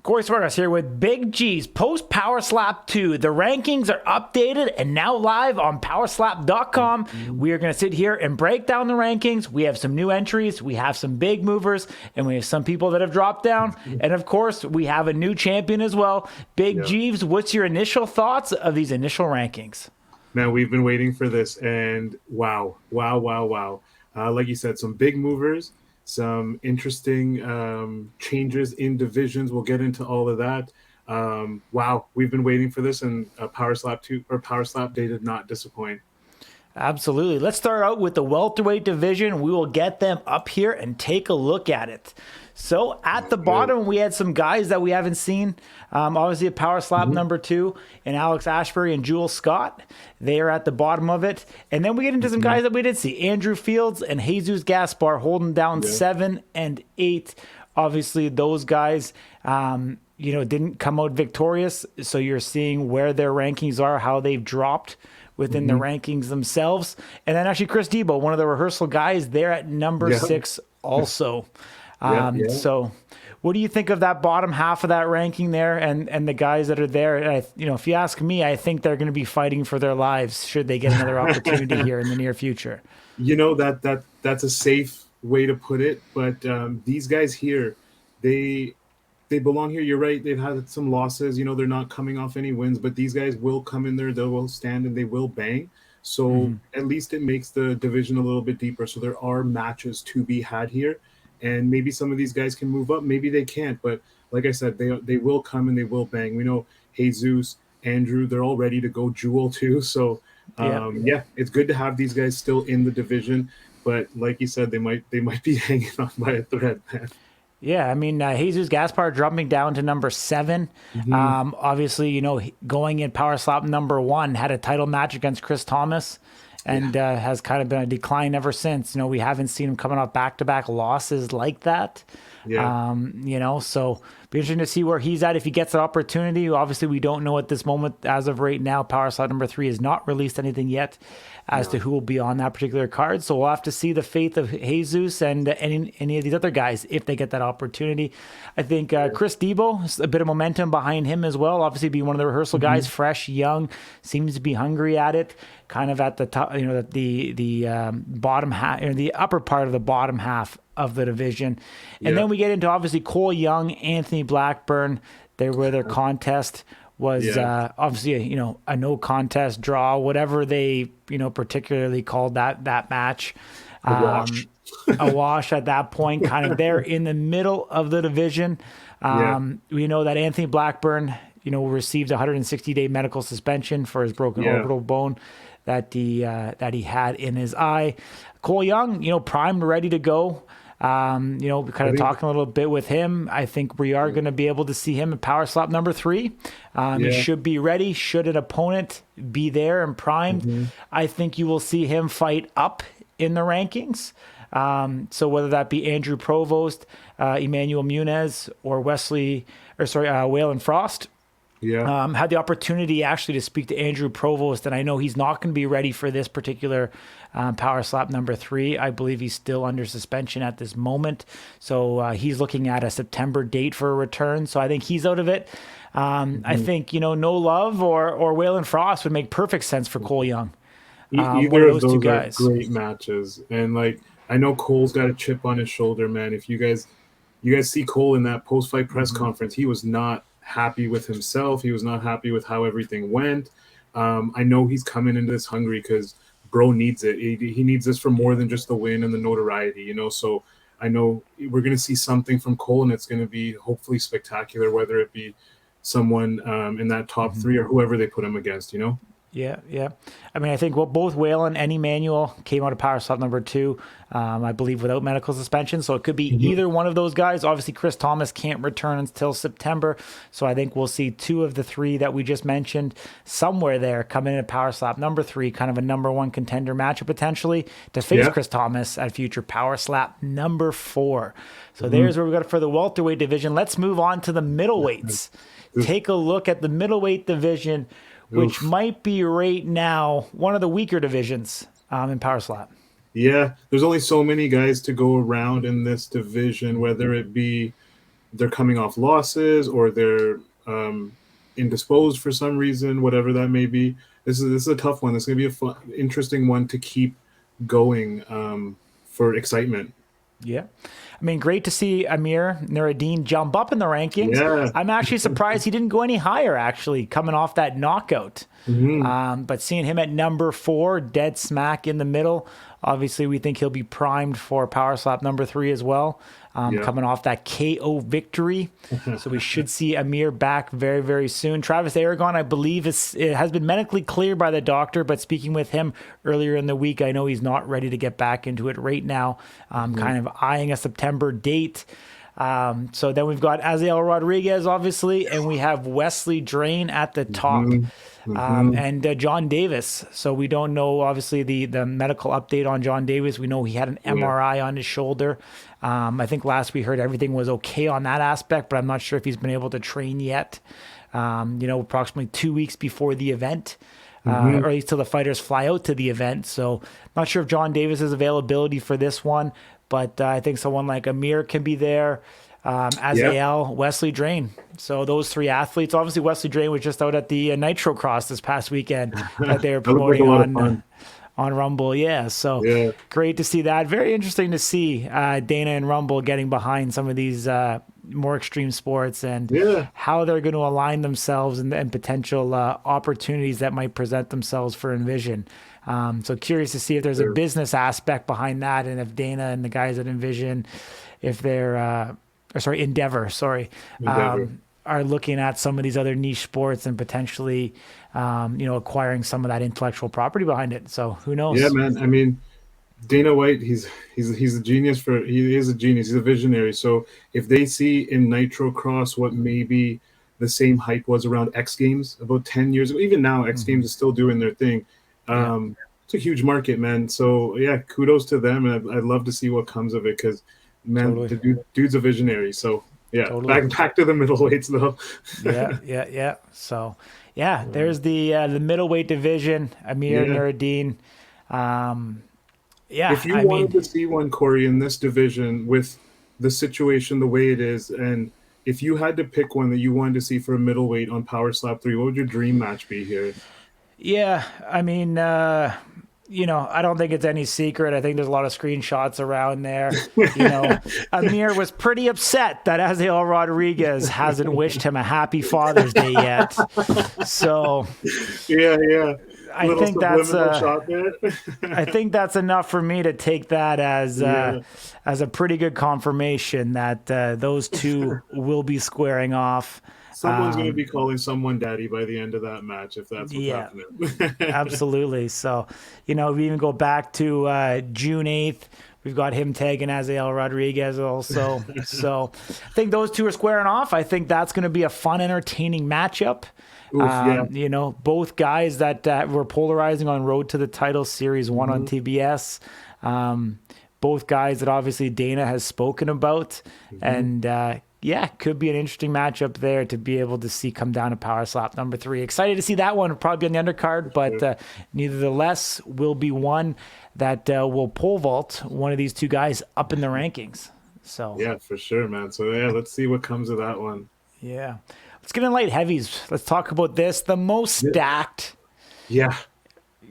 Corey Swargas here with Big G's post Power Slap 2. The rankings are updated and now live on powerslap.com. We are going to sit here and break down the rankings. We have some new entries, we have some big movers, and we have some people that have dropped down. And of course, we have a new champion as well. Big Jeeves, what's your initial thoughts of these initial rankings? Man, we've been waiting for this, and wow. Like you said, some big movers, some interesting changes in divisions. We'll get into all of that. Wow, we've been waiting for this, and Power Slap 2 or Power Slap Day did not disappoint. Absolutely. Let's start out with the welterweight division. We will get them up here and take a look at it. So at the bottom, we had some guys that we haven't seen. Obviously, a Power Slap number 2 and Alex Ashbury and Jules Scott. They are at the bottom of it. And then we get into some guys that we did see. Andrew Fields and Jesus Gaspar holding down 7 and 8. Obviously, those guys didn't come out victorious. So you're seeing where their rankings are, how they've dropped within the rankings themselves. And then actually Chris Debo, one of the rehearsal guys, they're at number 6 also. So what do you think of that bottom half of that ranking there and the guys that are there? If you ask me, I think they're going to be fighting for their lives should they get another opportunity here in the near future. That's a safe way to put it. But these guys here, they belong here. You're right. They've had some losses. They're not coming off any wins, but these guys will come in there. They will stand and they will bang. So at least it makes the division a little bit deeper. So there are matches to be had here. And maybe some of these guys can move up. Maybe they can't. But like I said, they will come and they will bang. We know Jesus, Andrew, they're all ready to go. Jewel too. So it's good to have these guys still in the division. But like you said, they might be hanging on by a thread, man. Yeah, I mean, Jesus Gaspar dropping down to number 7. Obviously, going in Power Slap number 1, had a title match against Chris Thomas and has kind of been a decline ever since. We haven't seen him coming off back-to-back losses like that. So be interesting to see where he's at if he gets an opportunity. Obviously, we don't know at this moment. As of right now, Power Slap number 3 has not released anything yet as to who will be on that particular card. So we'll have to see the faith of Jesus and any of these other guys if they get that opportunity. I think Chris Debo, a bit of momentum behind him as well. Obviously, being one of the rehearsal guys, fresh, young, seems to be hungry at it. Kind of at the top, the bottom half, or the upper part of the bottom half of the division. And then we get into obviously Cole Young, Anthony Blackburn. Their contest was obviously a no contest draw, whatever they particularly called that match. A wash at that point, kind of there in the middle of the division. We know that Anthony Blackburn received a 160-day medical suspension for his broken orbital bone that he had in his eye. Cole Young, primed, ready to go. Kind of talking a little bit with him. I think we are going to be able to see him in Power Slap number 3. He should be ready. Should an opponent be there and primed, I think you will see him fight up in the rankings. So whether that be Andrew Provost, Emmanuel Munez, or Waylon Frost. Had the opportunity actually to speak to Andrew Provost, and I know he's not going to be ready for this particular Power Slap number 3. I believe he's still under suspension at this moment. So he's looking at a September date for a return. So I think he's out of it. I think, No Love or Waylon Frost would make perfect sense for Cole Young. Either of those are great matches. And I know Cole's got a chip on his shoulder, man. If you guys see Cole in that post-fight press conference, he was not happy with himself. He was not happy with how everything went. I know he's coming into this hungry because bro needs it. He needs this for more than just the win and the notoriety, So I know we're going to see something from Cole, and it's going to be hopefully spectacular, whether it be someone in that top 3 or whoever they put him against, Yeah. I mean, I think both Waylon and Emmanuel came out of Power Slap number 2, I believe, without medical suspension. So it could be either one of those guys. Obviously, Chris Thomas can't return until September. So I think we'll see 2 of the 3 that we just mentioned somewhere there come in at Power Slap number 3, kind of a number 1 contender matchup potentially to face Chris Thomas at future Power Slap number 4. So there's where we got it for the welterweight division. Let's move on to the middleweights. Take a look at the middleweight division, which might be right now one of the weaker divisions in Power Slap. Yeah, there's only so many guys to go around in this division, whether it be they're coming off losses or they're indisposed for some reason, whatever that may be. This is a tough one. This is gonna be a fun, interesting one to keep going for excitement. Yeah. I mean, great to see Amir Nuruddin jump up in the rankings. Yeah. I'm actually surprised he didn't go any higher, actually, coming off that knockout. But seeing him at number 4, dead smack in the middle, obviously we think he'll be primed for Power Slap number 3 as well, coming off that KO victory. So we should see Amir back very, very soon. Travis Aragon, I believe, it has been medically cleared by the doctor, but speaking with him earlier in the week, I know he's not ready to get back into it right now, kind of eyeing a September date. So then we've got Azael Rodriguez, obviously, and we have Wesley Drain at the top. And John Davis. So we don't know, obviously, the medical update on John Davis. We know he had an MRI on his shoulder. I think last we heard everything was okay on that aspect, but I'm not sure if he's been able to train yet. Approximately 2 weeks before the event, or at least till the fighters fly out to the event. So not sure if John Davis's availability for this one, but I think someone like Amir can be there. Azael, Wesley Drain. So those 3 athletes. Obviously, Wesley Drain was just out at the Nitro Cross this past weekend that they were promoting on Rumble. Yeah, so great to see that. Very interesting to see Dana and Rumble getting behind some of these more extreme sports and how they're going to align themselves and potential opportunities that might present themselves for Envision. So curious to see if there's a business aspect behind that, and if Dana and the guys at Envision, if they're Endeavor, are looking at some of these other niche sports and potentially, acquiring some of that intellectual property behind it. So who knows? Yeah, man. I mean, Dana White, he's a genius. He is a genius. He's a visionary. So if they see in Nitro Cross what maybe the same hype was around X Games about 10 years ago, even now X Games is still doing their thing. It's a huge market, man. So yeah, kudos to them. And I'd love to see what comes of it because, man, the dude's a visionary. So yeah, back to the middleweights though. Yeah. So there's the middleweight division. Amir Nuruddin. If you wanted to see one, Corey, in this division with the situation the way it is, and if you had to pick one that you wanted to see for a middleweight on Power Slap 3, what would your dream match be here? Yeah, I mean, I don't think it's any secret. I think there's a lot of screenshots around there. Amir was pretty upset that Azael Rodriguez hasn't wished him a happy Father's Day yet. So, I think that's enough for me to take that as a pretty good confirmation that those two will be squaring off. Someone's going to be calling someone daddy by the end of that match if that's what's happening. Absolutely. So, we even go back to June 8th. We've got him tagging Azael Rodriguez also. So I think those two are squaring off. I think that's going to be a fun, entertaining matchup. Both guys that were polarizing on Road to the Title Series 1 on TBS. Both guys that obviously Dana has spoken about. And could be an interesting matchup there to be able to see come down to Power Slap number 3. Excited to see that one. Probably be on the undercard, but nevertheless will be one that will pole vault one of these two guys up in the rankings. So yeah, for sure, man. So let's see what comes of that one. Yeah. Let's get in light heavies. Let's talk about this. The most stacked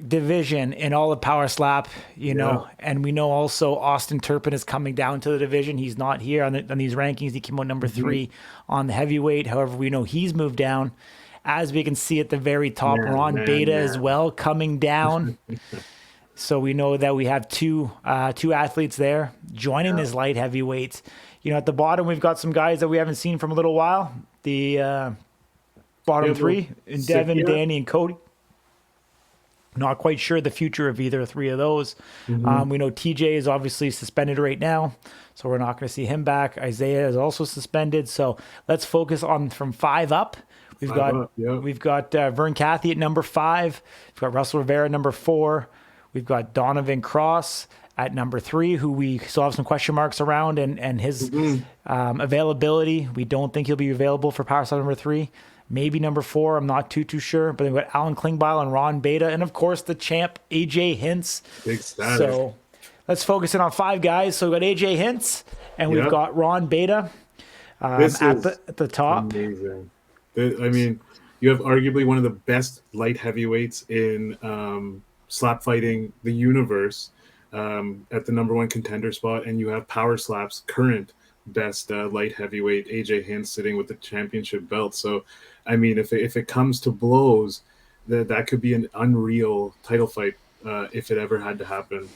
division in all of Power Slap, and we know also Austin Turpin is coming down to the division. He's not here on these rankings. He came out number 3 on the heavyweight. However, we know he's moved down. As we can see at the very top, Ron Beta as well coming down. So we know that we have two athletes there joining this light heavyweights. At the bottom, we've got some guys that we haven't seen from a little while. The bottom 3, Devin, Danny, and Cody. Not quite sure the future of either 3 of those. We know TJ is obviously suspended right now, so we're not going to see him back. Isaiah is also suspended. So let's focus on from 5 up. We've got Vern Cathy at number 5. We've got Russell Rivera at number 4. We've got Donovan Cross at number 3, who we still have some question marks around and his availability. We don't think he'll be available for Power Slap number 3. Maybe number 4. I'm not too sure. But we've got Alan Klingbeil and Ron Beta. And, of course, the champ, AJ Hintz. Big status. So let's focus in on 5 guys. So we've got AJ Hintz and we've got Ron Beta. This is At the top. amazing. I mean, you have arguably one of the best light heavyweights in slap fighting the universe at the number one contender spot, and you have Power Slap's current best light heavyweight AJ Hinch sitting with the championship belt. So, I mean, if it comes to blows, that could be an unreal title fight if it ever had to happen.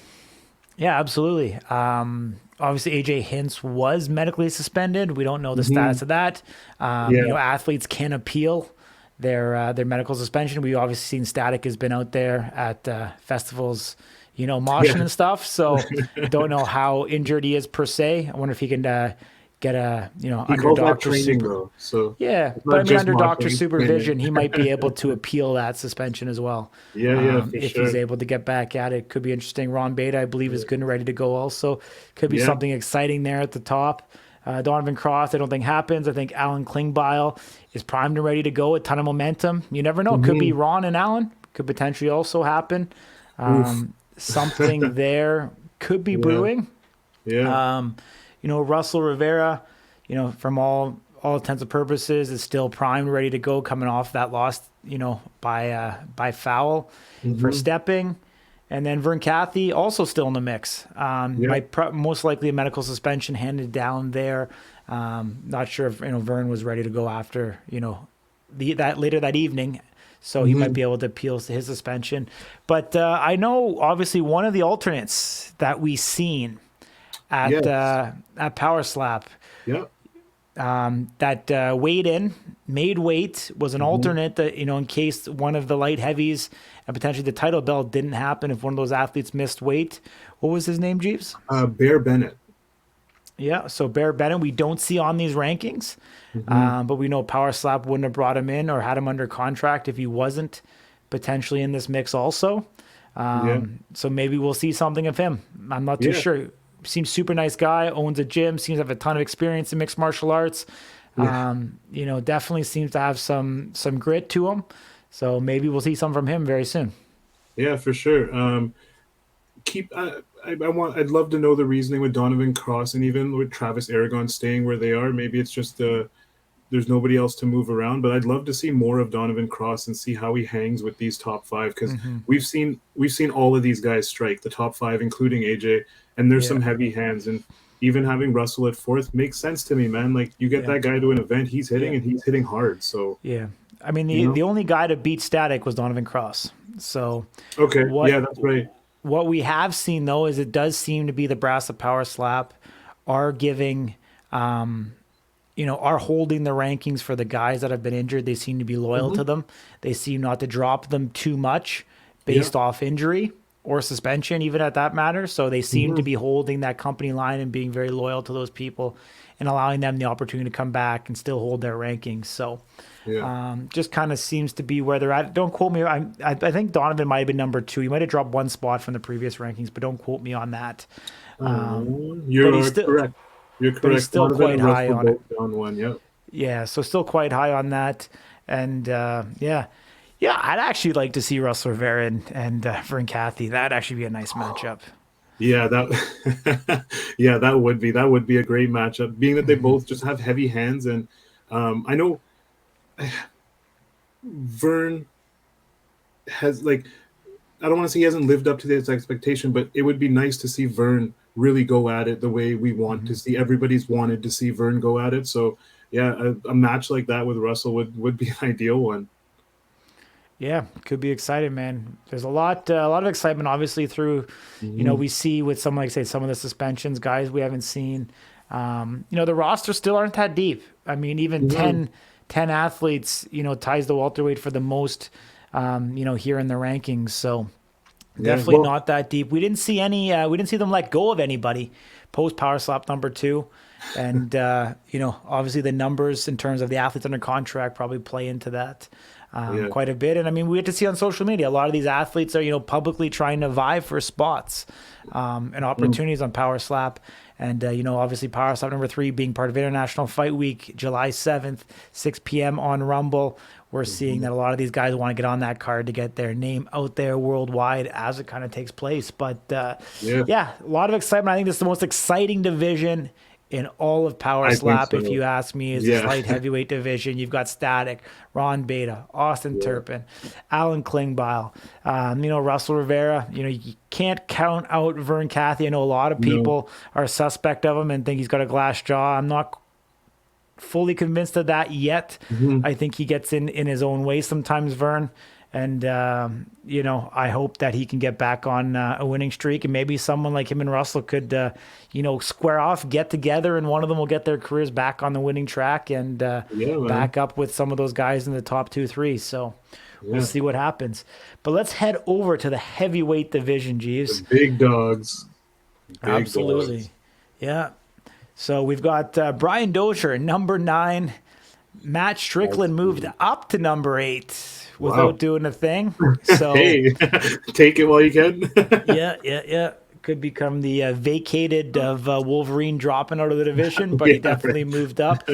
Yeah, absolutely. Obviously, AJ Hinch was medically suspended. We don't know the Hmm. status of that. You know, Yeah, athletes can appeal their medical suspension. We obviously seen Static has been out there at festivals, you know, yeah. moshing and stuff. So don't know how injured he is per se. I wonder if he can get a He under calls that doctor training super. though, so Yeah, it's but I not mean, just under doctor moshing, it's training. supervision, he might be able to appeal that suspension as well. Yeah, yeah, for If he's sure. able to get back at it, could be interesting. Ron Beta, I believe, is good and ready to go. Also, could be Yeah. something exciting there at the top. Donovan Cross, I don't think happens. I think Alan Klingbeil is primed and ready to go. A ton of momentum. You never know. It could be Hmm. Ron and Alan. Could potentially also happen. Oof. Something there could be Yeah, brewing. yeah, You know, Russell Rivera, you know, from all intents and purposes, is still primed, ready to go, coming off that loss, you know, by foul for hmm, stepping. And then Vern Cathy also still in the mix. yeah, Most likely a medical suspension handed down there. Not sure if you know Vern was ready to go after you know that later that evening, so he might hmm, be able to appeal to his suspension. But I know obviously one of the alternates that we seen yes, at Power Slap yeah, that weighed in, made weight, was an hmm. alternate that, you know, in case one of the light heavies and potentially the title belt didn't happen if one of those athletes missed weight. What was his name, Jeeves? Bear Bennett. Yeah, so Bear Bennett, we don't see on these rankings, Hmm. but we know Power Slap wouldn't have brought him in or had him under contract if he wasn't potentially in this mix also. Yeah, So maybe we'll see something of him. I'm not too yeah, sure. Seems super nice guy, owns a gym, seems to have a ton of experience in mixed martial arts. yeah, You know, definitely seems to have some grit to him. So maybe we'll see some from him very soon. yeah, for sure. Keep. I'd love to know the reasoning with Donovan Cross and even with Travis Aragon staying where they are. Maybe it's just there's nobody else to move around. But I'd love to see more of Donovan Cross and see how he hangs with these top five because Hmm. we've seen all of these guys strike the top five, including AJ, and there's Yeah, some heavy hands. And even having Russell at fourth makes sense to me, man. Like you get yeah, that guy to an event, he's yeah, hitting and he's hitting hard. So yeah. I mean, you the know, only guy to beat Static was Donovan Cross. So okay, what yeah, that's right. what we have seen though is it does seem to be the brass of Power Slap are giving you know, are holding the rankings for the guys that have been injured. They seem to be loyal Hmm. to them. They seem not to drop them too much Yeah. based off injury or suspension, even at that matter. So they seem to Hmm. be holding that company line and being very loyal to those people and allowing them the opportunity to come back and still hold their rankings. So Yeah. just kind of seems to be where they're at. Don't quote me. I think Donovan might have been number two. He might have dropped one spot from the previous rankings, but don't quote me on that. You But he's are still, correct. You're but he's correct. still Donovan quite and high Russell on it. both down one. Yep. Yeah, so still quite high on that. And yeah, yeah, I'd actually like to see Russell Rivera and Vern Cathy. That'd actually be a nice matchup. Yeah, that yeah, that would be a great matchup. Being that they both just have heavy hands, and I know Vern has like I don't want to say he hasn't lived up to this expectation, but it would be nice to see Vern really go at it the way we want to see. Everybody's wanted to see Vern go at it. So yeah, a match like that with Russell would be an ideal one. Yeah, could be exciting, man. There's a lot of excitement, obviously, through, you know, Hmm. we see with some, like say, some of the suspensions, guys we haven't seen. You know, the rosters still aren't that deep. I mean, even Hmm. 10 athletes, you know, ties the welterweight for the most, you know, here in the rankings. So Yeah. definitely Well. not that deep. We didn't see them let go of anybody post Power Slap number two. And, you know, obviously the numbers in terms of the athletes under contract probably play into that Yeah. quite a bit. And I mean, we get to see on social media, a lot of these athletes are, you know, publicly trying to vie for spots and Mm. opportunities on Power Slap. And, you know, obviously Power Slap number three being part of International Fight Week, July 7th, 6 p.m. on Rumble. We're seeing Mhm. that a lot of these guys want to get on that card to get their name out there worldwide as it kind of takes place. But Yeah. yeah, a lot of excitement. I think this is the most exciting division in all of Power I think Slap, if so. you ask me, is this Yeah. light heavyweight division. You've got Static, Ron Beta, Austin Yeah. Turpin, Alan Klingbeil, Russell Rivera. You can't count out Vern Cathy. I know a lot of No. people are suspect of him and think he's got a glass jaw. I'm not fully convinced of that yet. Mhm. I think he gets in his own way sometimes, Vern. And, I hope that he can get back on a winning streak. And maybe someone like him and Russell could, square off, get together, and one of them will get their careers back on the winning track and Yeah, man. back up with some of those guys in the top 2, 3. So we'll Yeah. see what happens. But let's head over to the heavyweight division, The Jeeves. big dogs. Big Absolutely. dogs. Yeah. So we've got Brian Dozier, number 9. Matt Strickland moved up to number 8 Wow. without doing a thing. So Hey, take it while you can. yeah. Could become the vacated of Wolverine dropping out of the division, but he Yeah, definitely right. moved up.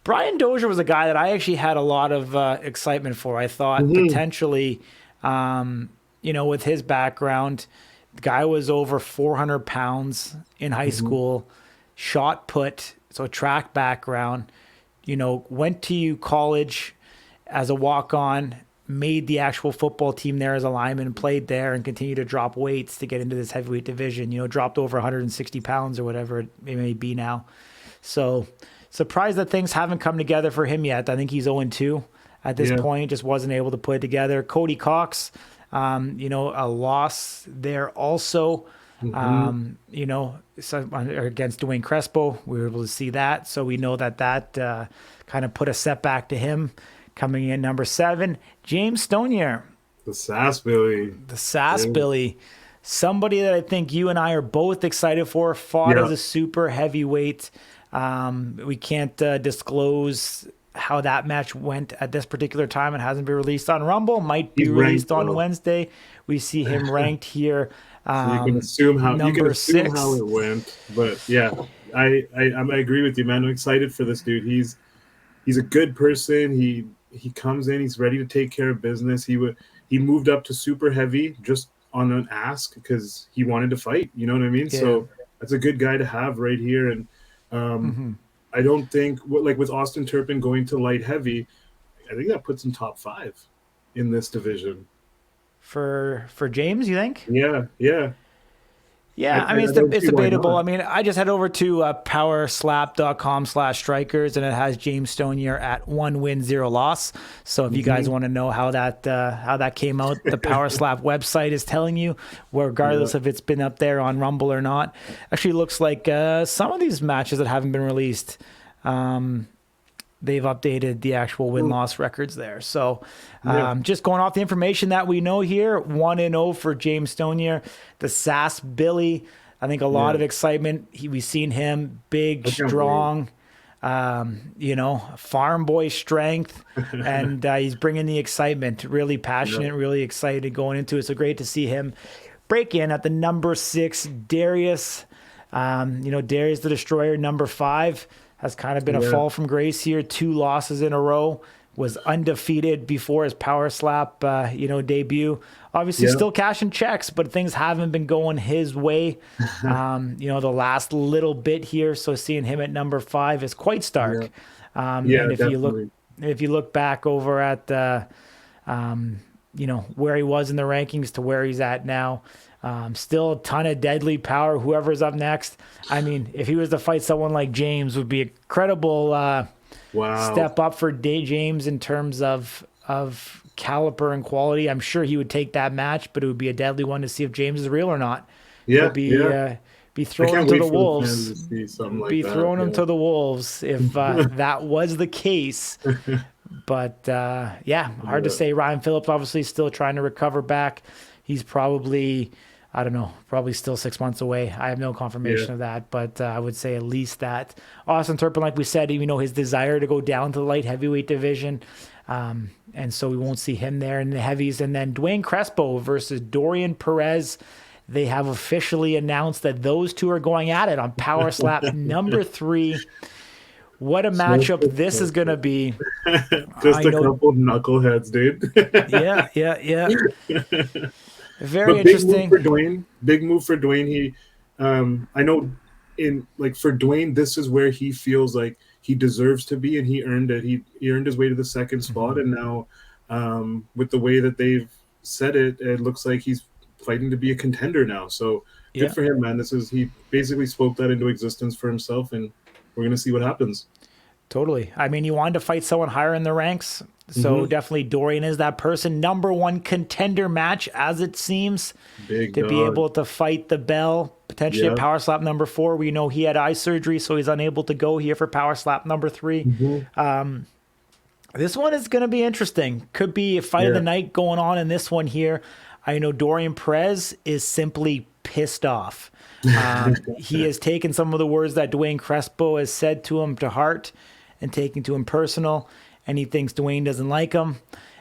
Brian Dozier was a guy that I actually had a lot of excitement for. I thought Mhm. potentially, with his background, the guy was over 400 pounds in high Mhm. school, shot put, so track background, went to college as a walk-on, made the actual football team there as a lineman, played there, and continued to drop weights to get into this heavyweight division. Dropped over 160 pounds or whatever it may be now. So surprised that things haven't come together for him yet. I think he's 0-2 at this Yeah. point, just wasn't able to put it together. Cody Cox, a loss there also. Mhm. Against Dwayne Crespo, we were able to see that. So we know that kind of put a setback to him. Coming in number 7, James Stonier, The Sass Billy. the Sass Yeah. Billy, somebody that I think you and I are both excited for. Fought Yeah. as a super heavyweight. We can't disclose how that match went at this particular time. It hasn't been released on Rumble. Might be He's ranked released on though. Wednesday. We see him ranked here, So you can assume number how 6. it went. But yeah, I agree with you, man. I'm excited for this dude. He's a good person. He comes in, he's ready to take care of business. He moved up to super heavy just on an ask because he wanted to fight. You know what I mean? Yeah. So that's a good guy to have right here. And um, Mm-hmm. I don't think like with Austin Turpin going to light heavy, I think that puts him top 5 in this division. For James, you think? Yeah, yeah. Yeah, I mean, I don't it's see why debatable. I not. mean, I just head over to powerslap.com/strikers, and it has James Stonier at 1 win, 0 loss. So if you guys Mhm. want to know how that came out, the Power Slap website is telling you, regardless Yeah. if it's been up there on Rumble or not. Actually, looks like some of these matches that haven't been released, they've updated the actual win-loss records there. So Yeah. just going off the information that we know here, 1-0 for James Stonier. The Sass Billy, I think a lot Yeah. of excitement. We've seen him big, I can't strong, farm boy strength, and he's bringing the excitement. Really passionate, really excited going into it. So great to see him break in at the number 6, Darius. Darius the Destroyer, number 5. Has kind of been a Yeah. fall from grace here. 2 losses in a row. Was undefeated before his Power Slap, debut. Obviously, Yeah. still cashing checks, but things haven't been going his way. The last little bit here. So seeing him at number 5 is quite stark. Yeah, And if definitely. you look back over at where he was in the rankings to where he's at now. Still a ton of deadly power. Whoever's up next, I mean, if he was to fight someone like James, would be a credible Wow. step up for James in terms of caliber and quality. I'm sure he would take that match, but it would be a deadly one to see if James is real or not. Yeah, He'll yeah. be I throwing him can't to wait the for the fans to wolves. see something like Be that. throwing him Yeah. to the wolves if that was the case. But hard to Yeah. say. Ryan Phillips obviously still trying to recover back. He's probably, I don't know, probably still 6 months away. I have no confirmation Yeah. of that, but I would say at least that. Austin Turpin, like we said, his desire to go down to the light heavyweight division. And so we won't see him there in the heavies. And then Dwayne Crespo versus Dorian Perez. They have officially announced that those two are going at it on Power Slap number 3. What a matchup this is going to be. Just I a know. couple knuckleheads, dude. Yeah. Very But big move interesting. for Dwayne. Big move for Dwayne. I know in like for Dwayne, this is where he feels like he deserves to be, and he earned it. He earned his way to the second spot, and now with the way that they've said it, it looks like he's fighting to be a contender now. So good Yeah. for him, man. This is he basically spoke that into existence for himself, and we're gonna see what happens. Totally. I mean, you wanted to fight someone higher in the ranks. So Mm-hmm. definitely Dorian is that person. Number one contender match, as it seems, Big to be dog. able to fight the bell, potentially at Yeah. Power Slap number 4. We know he had eye surgery, so he's unable to go here for Power Slap number 3. Mm-hmm. This one is going to be interesting. Could be a fight of the Yeah. night going on in this one here. I know Dorian Perez is simply pissed off. He has taken some of the words that Dwayne Crespo has said to him to heart and taken to him personal, and he thinks Dwayne doesn't like him.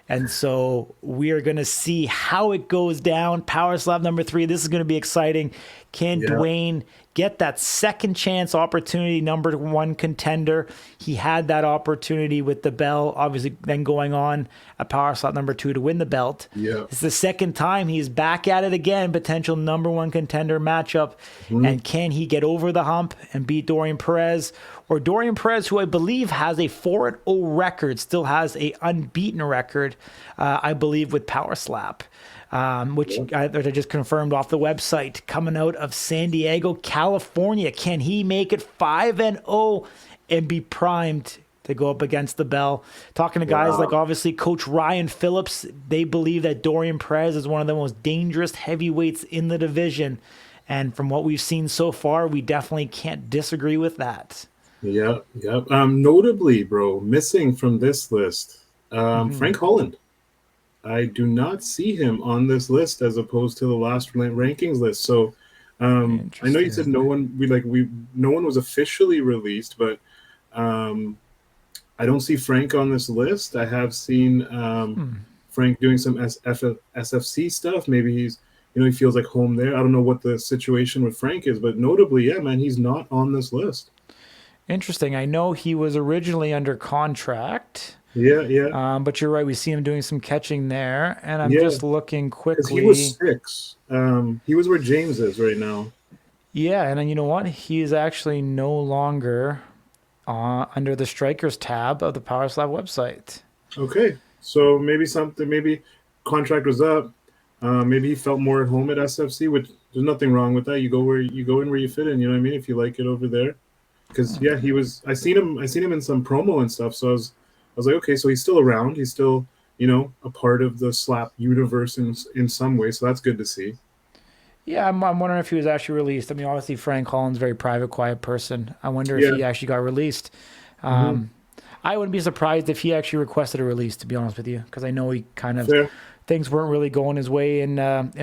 And so we are going to see how it goes down. Power Slap number 3. This is going to be exciting. Can Yeah. Dwayne get that second chance opportunity, number one contender? He had that opportunity with the bell, obviously then going on at Power Slap number 2 to win the belt. Yeah. It's the second time he's back at it again, potential number one contender matchup. Mm-hmm. And can he get over the hump and beat Dorian Perez? Or Dorian Perez, who I believe has a 4-0 record, still has a unbeaten record, I believe, with Power Slap, which I just confirmed off the website, coming out of San Diego, California. Can he make it 5-0 and be primed to go up against the bell? Talking to guys like obviously Coach Ryan Phillips, they believe that Dorian Perez is one of the most dangerous heavyweights in the division. And from what we've seen so far, we definitely can't disagree with that. Yeah, yeah. Notably, bro, missing from this list, Frank Holland. I do not see him on this list as opposed to the last rankings list. So, I know you said Interesting. no one was officially released, but I don't see Frank on this list. I have seen Frank doing some SFC stuff. Maybe he's he feels like home there. I don't know what the situation with Frank is, but notably, yeah, man, he's not on this list. Interesting. I know he was originally under contract, Yeah, yeah, but you're right. We see him doing some catching there, and I'm yeah. just looking Because he was quickly. 6. He was where James is right now. Yeah, and then you know what? He is actually no longer under the strikers tab of the Power Slap website. Okay, so maybe contract was up. Maybe he felt more at home at SFC, which there's nothing wrong with that. You go in where you fit in. You know what I mean? If you like it over there, because yeah, he was. I seen him in some promo and stuff. So I was like, okay, so he's still around. He's still a part of the slap universe in some way. So that's good to see. Yeah, I'm wondering if he was actually released. I mean, obviously Frank Holland's a very private, quiet person. I wonder if Yeah. he actually got released. Hmm. I wouldn't be surprised if he actually requested a release, to be honest with you, because I know he kind of Fair. things weren't really going his way in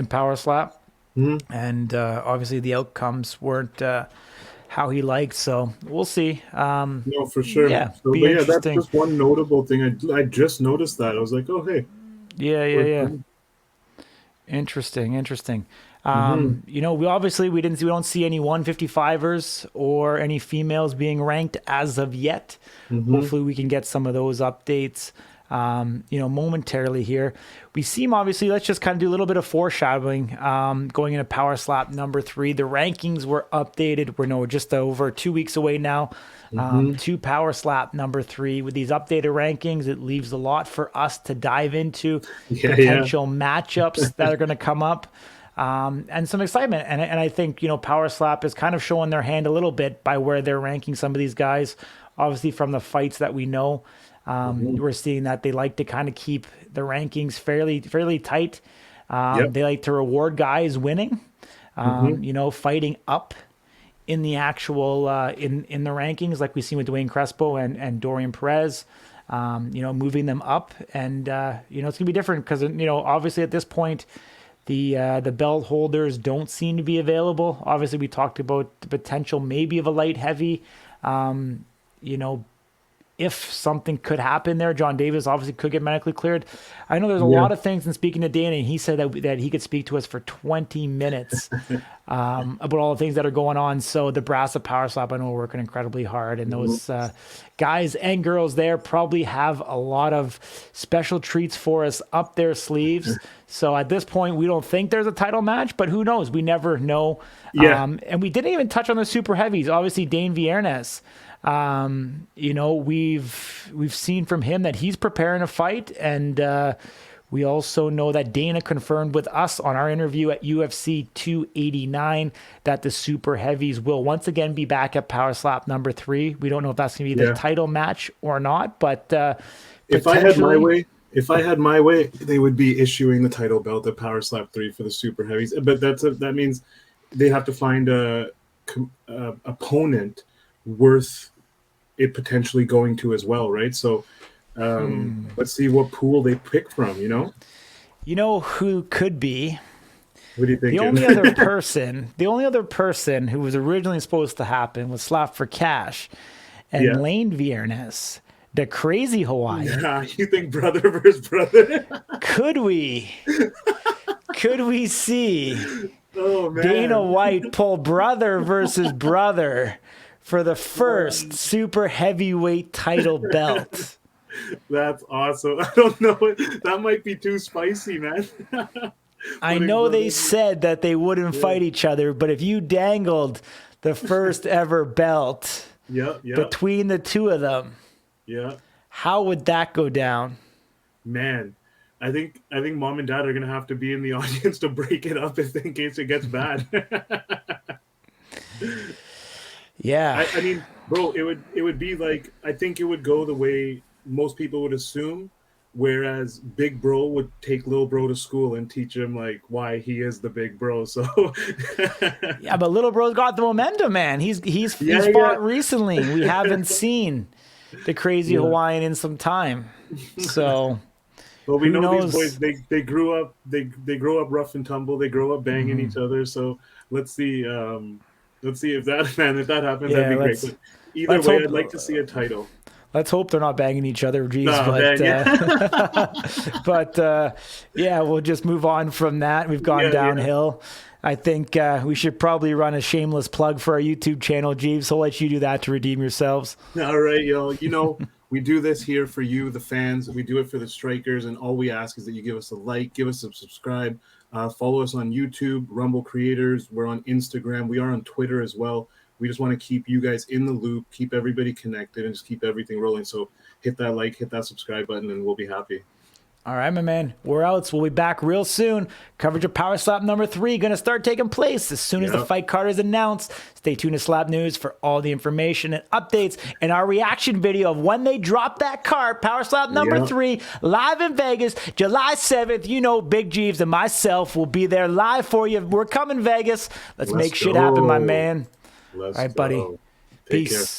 Power Slap, Hmm. and obviously the outcomes weren't how he liked. So we'll see. No, for sure. Yeah, So, be but yeah, that's interesting. just one notable thing. I just noticed that. I was like, oh hey. Yeah, yeah, yeah. Interesting, interesting. Mm-hmm. We don't see any 155ers or any females being ranked as of yet. Mm-hmm. Hopefully we can get some of those updates momentarily here. We seem obviously, let's just kind of do a little bit of foreshadowing going into Power Slap number 3. The rankings were updated. We're just over 2 weeks away now Mm-hmm. to Power Slap number 3. With these updated rankings, it leaves a lot for us to dive into, Yeah, yeah. potential matchups that are going to come up. And some excitement. And I think, Power Slap is kind of showing their hand a little bit by where they're ranking some of these guys. Obviously, from the fights that we know, we're seeing that they like to kind of keep the rankings fairly tight. Yep. They like to reward guys winning, Mm-hmm. fighting up in the actual in the rankings, like we've seen with Dwayne Crespo and Dorian Perez. Moving them up, and it's gonna be different because obviously at this point, the belt holders don't seem to be available. Obviously, we talked about the potential maybe of a light heavy, you know, if something could happen there. John Davis obviously could get medically cleared. I know there's a Yeah. lot of things, and speaking to Dana, he said that he could speak to us for 20 minutes about all the things that are going on. So the brass of Power Slap, I know, we're working incredibly hard, and those guys and girls there probably have a lot of special treats for us up their sleeves. So at this point, we don't think there's a title match, but who knows? We never know. Yeah. And we didn't even touch on the super heavies. Obviously, Dane Viernes. You know, we've seen from him that he's preparing a fight, and we also know that Dana confirmed with us on our interview at UFC 289 that the super heavies will once again be back at Power Slap number 3. We don't know if that's going to be the title match or not, but if I had my way, they would be issuing the title belt at Power Slap 3 for the super heavies. But that means they have to find a opponent worth it potentially going to as well, right? So let's see what pool they pick from, you know? You know who could be? What do you think? The only other person who was originally supposed to happen was Slap for Cash and Lane Viernes, the crazy Hawaiian. Yeah, you think brother versus brother? Could we see Oh, man. Dana White pull brother versus brother for the first super heavyweight title belt? That's awesome. I don't know. That might be too spicy, man. I know they said that they wouldn't fight each other, but if you dangled the first ever belt between the two of them, how would that go down? Man, I think mom and dad are gonna have to be in the audience to break it up in case it gets bad. Yeah. I mean, bro, it would be like, I think it would go the way most people would assume, whereas big bro would take little bro to school and teach him like why he is the big bro. So yeah, but little bro's got the momentum, man. He's fought recently. We haven't seen the crazy Hawaiian in some time. So well, we know these boys, they grew up rough and tumble, they grow up banging each other. So let's see if that happens. That'd be great. But either way, I'd like to see a title. Let's hope they're not banging each other, Jeeves. But we'll just move on from that. We've gone downhill. I think we should probably run a shameless plug for our YouTube channel, Jeeves. So I'll let you do that to redeem yourselves. All right, yo. You know, we do this here for you, the fans. We do it for the strikers, and all we ask is that you give us a like, give us a subscribe, follow us on YouTube, Rumble Creators. We're on Instagram. We are on Twitter as well. We just want to keep you guys in the loop, keep everybody connected, and just keep everything rolling. So hit that like, hit that subscribe button, and we'll be happy. All right, my man. We're out. So we'll be back real soon. Coverage of Power Slap number 3 going to start taking place as soon as the fight card is announced. Stay tuned to Slap News for all the information and updates and our reaction video of when they drop that card, Power Slap number 3, live in Vegas, July 7th. You know, Big Jeeves and myself will be there live for you. We're coming, Vegas. Let's make shit happen, my man. All right, buddy. Peace.